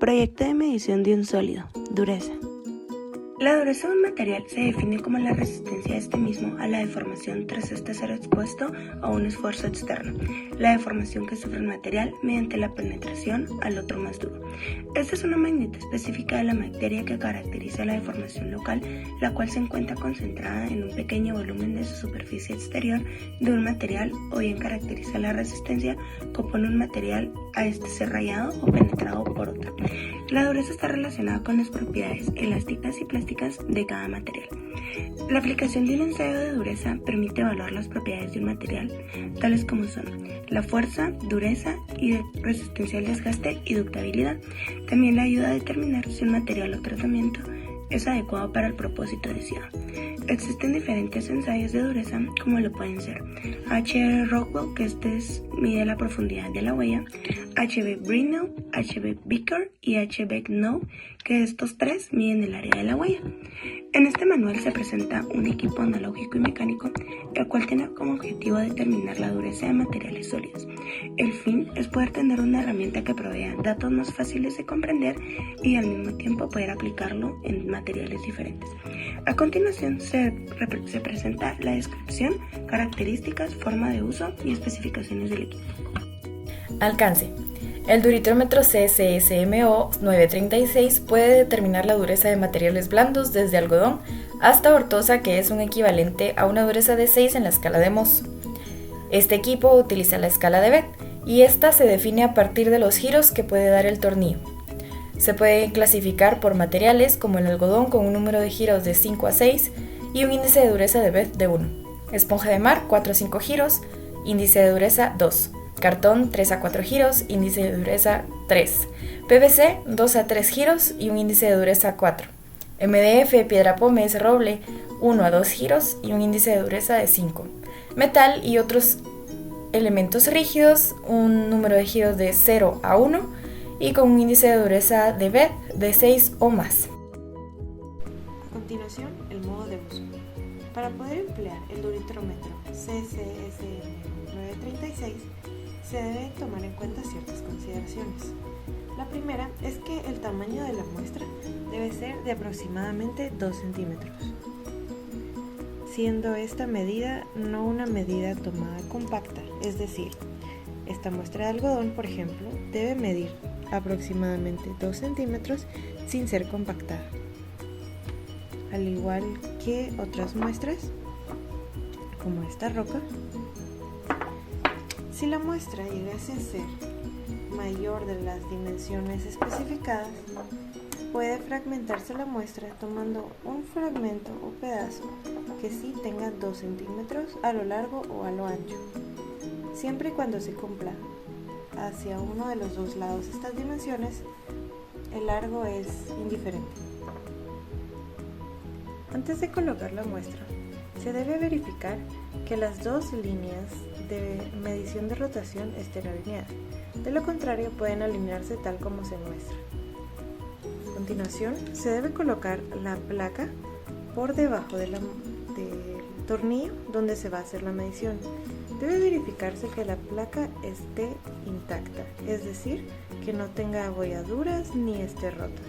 Proyecto de medición de un sólido. Dureza. La dureza de un material se define como la resistencia de este mismo a la deformación tras este ser expuesto a un esfuerzo externo, la deformación que sufre el material mediante la penetración al otro más duro. Esta es una magnitud específica de la materia que caracteriza la deformación local, la cual se encuentra concentrada en un pequeño volumen de su superficie exterior de un material, o bien caracteriza la resistencia que opone un material a este ser rayado o penetrado por otro. La dureza está relacionada con las propiedades elásticas y plásticas de cada material. La aplicación de un ensayo de dureza permite evaluar las propiedades de un material, tales como son la fuerza, dureza y resistencia al desgaste y ductabilidad. También le ayuda a determinar si un material o tratamiento es adecuado para el propósito deseado. Existen diferentes ensayos de dureza, como lo pueden ser H.R. Rockwell, que mide la profundidad de la huella, H.B. Brindle, H.B. Becker y H.B. Knoll, que estos tres miden el área de la huella. En este manual se presenta un equipo analógico y mecánico, el cual tiene como objetivo determinar la dureza de materiales sólidos. El fin es poder tener una herramienta que provea datos más fáciles de comprender y al mismo tiempo poder aplicarlo en materiales diferentes. A continuación se presenta la descripción, características, forma de uso y especificaciones del equipo. Alcance. El duritrómetro CSSMO 936 puede determinar la dureza de materiales blandos desde algodón hasta ortosa, que es un equivalente a una dureza de 6 en la escala de Mohs. Este equipo utiliza la escala de Beth y esta se define a partir de los giros que puede dar el tornillo. Se puede clasificar por materiales como el algodón con un número de giros de 5 a 6 y un índice de dureza de Beth de 1. Esponja de mar 4 a 5 giros, índice de dureza 2. Cartón 3 a 4 giros, índice de dureza 3. PVC 2 a 3 giros y un índice de dureza 4. MDF, piedra pómez, roble 1 a 2 giros y un índice de dureza de 5. Metal y otros elementos rígidos, un número de giros de 0 a 1 y con un índice de dureza de Beth de 6 o más. A continuación, el modo de uso. Para poder emplear el duritrómetro CSSM 936, se deben tomar en cuenta ciertas consideraciones. La primera es que el tamaño de la muestra debe ser de aproximadamente 2 centímetros, siendo esta medida no una medida tomada compacta, es decir, esta muestra de algodón, por ejemplo, debe medir aproximadamente 2 centímetros sin ser compactada. Al igual que otras muestras, como esta roca, si la muestra llegase a ser mayor de las dimensiones especificadas, puede fragmentarse la muestra tomando un fragmento o pedazo que sí tenga 2 centímetros a lo largo o a lo ancho, siempre y cuando se cumpla hacia uno de los dos lados estas dimensiones. El largo es indiferente. Antes de colocar la muestra, se debe verificar que las dos líneas de medición de rotación estén alineadas. De lo contrario, pueden alinearse tal como se muestra. A continuación, se debe colocar la placa por debajo del tornillo donde se va a hacer la medición. Debe verificarse que la placa esté intacta, es decir, que no tenga abolladuras ni esté rota.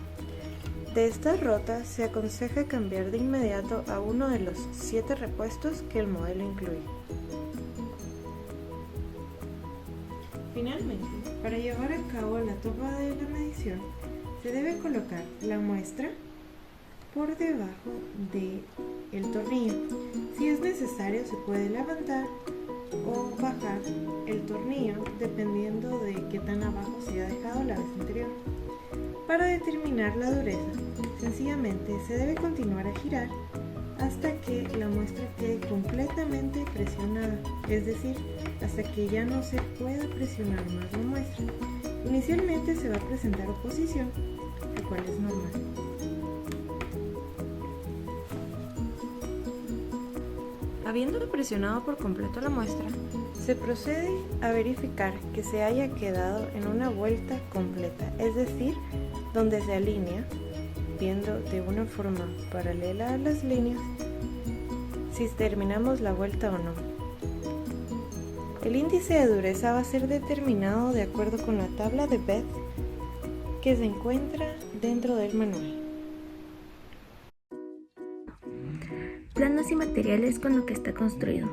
De estas rotas, se aconseja cambiar de inmediato a uno de los 7 repuestos que el modelo incluye. Finalmente, para llevar a cabo la toma de la medición, se debe colocar la muestra por debajo del tornillo. Si es necesario, se puede levantar o bajar el tornillo dependiendo de qué tan abajo se ha dejado la vez anterior. Para determinar la dureza, sencillamente se debe continuar a girar hasta que la muestra quede completamente presionada, es decir, hasta que ya no se pueda presionar más la muestra. Inicialmente se va a presentar oposición, lo cual es normal. Habiendo presionado por completo la muestra, se procede a verificar que se haya quedado en una vuelta completa, es decir, donde se alinea, viendo de una forma paralela a las líneas, si terminamos la vuelta o no. El índice de dureza va a ser determinado de acuerdo con la tabla de Beth que se encuentra dentro del manual. Planos y materiales con lo que está construido.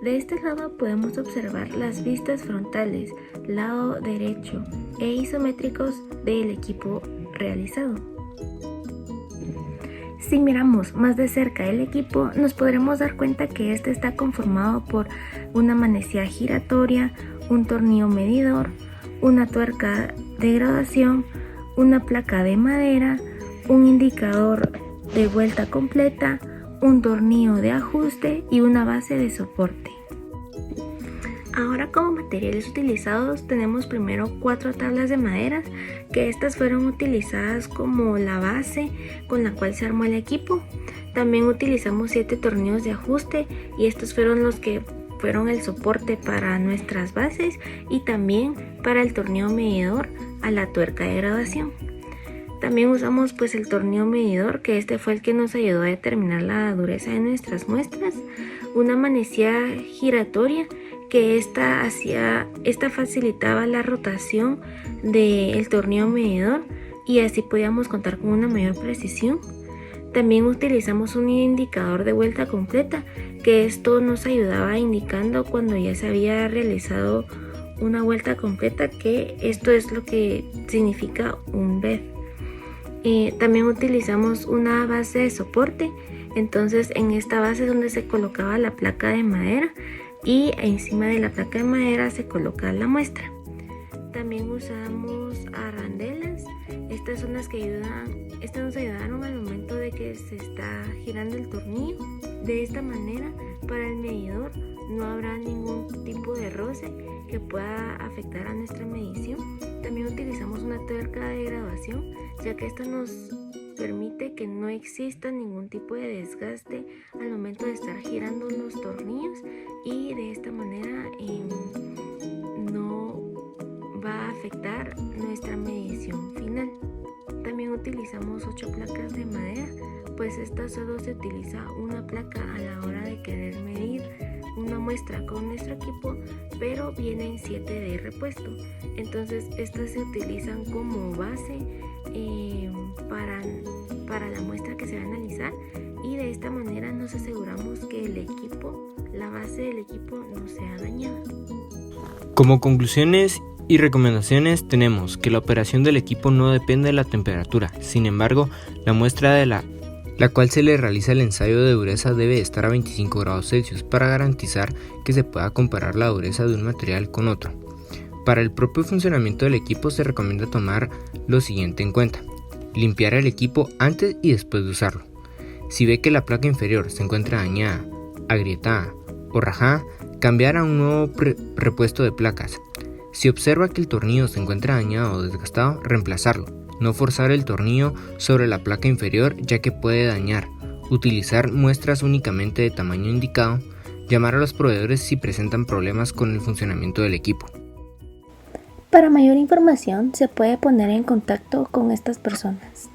De este lado podemos observar las vistas frontales, lado derecho e isométricos del equipo realizado. Si miramos más de cerca el equipo, nos podremos dar cuenta que este está conformado por una manecilla giratoria, un tornillo medidor, una tuerca de graduación, una placa de madera, un indicador de vuelta completa, un tornillo de ajuste y una base de soporte. Ahora, como materiales utilizados tenemos primero 4 tablas de madera, que estas fueron utilizadas como la base con la cual se armó el equipo. También utilizamos 7 tornillos de ajuste y estos fueron los que fueron el soporte para nuestras bases y también para el tornillo medidor a la tuerca de graduación. También usamos el tornillo medidor, que este fue el que nos ayudó a determinar la dureza de nuestras muestras, una manecilla giratoria que esta facilitaba la rotación del tornillo medidor y así podíamos contar con una mayor precisión. También utilizamos un indicador de vuelta completa, que esto nos ayudaba indicando cuando ya se había realizado una vuelta completa, que esto es lo que significa un BED. También utilizamos una base de soporte, entonces en esta base es donde se colocaba la placa de madera y encima de la placa de madera se coloca la muestra. También usamos arrandelas, estas son las que nos ayudaron al momento de que se está girando el tornillo. De esta manera, para el medidor no habrá ningún tipo de roce que pueda afectar a nuestra medición. También utilizamos una tuerca de graduación, ya que esta nos permite que no exista ningún tipo de desgaste al momento de estar girando los tornillos y de esta manera no va a afectar nuestra medición final. También utilizamos 8 placas de madera, pues esta solo se utiliza una placa a la hora de querer medir una muestra con nuestro equipo, pero vienen 7 de repuesto. Entonces estas se utilizan como base para la muestra que se va a analizar y de esta manera nos aseguramos que la base del equipo no sea dañada. Como conclusiones y recomendaciones tenemos que la operación del equipo no depende de la temperatura. Sin embargo, la muestra de la cual se le realiza el ensayo de dureza debe estar a 25 grados Celsius para garantizar que se pueda comparar la dureza de un material con otro. Para el propio funcionamiento del equipo se recomienda tomar lo siguiente en cuenta: limpiar el equipo antes y después de usarlo. Si ve que la placa inferior se encuentra dañada, agrietada o rajada, cambiar a un nuevo repuesto de placas. Si observa que el tornillo se encuentra dañado o desgastado, reemplazarlo. No forzar el tornillo sobre la placa inferior, ya que puede dañar. Utilizar muestras únicamente de tamaño indicado. Llamar a los proveedores si presentan problemas con el funcionamiento del equipo. Para mayor información se puede poner en contacto con estas personas.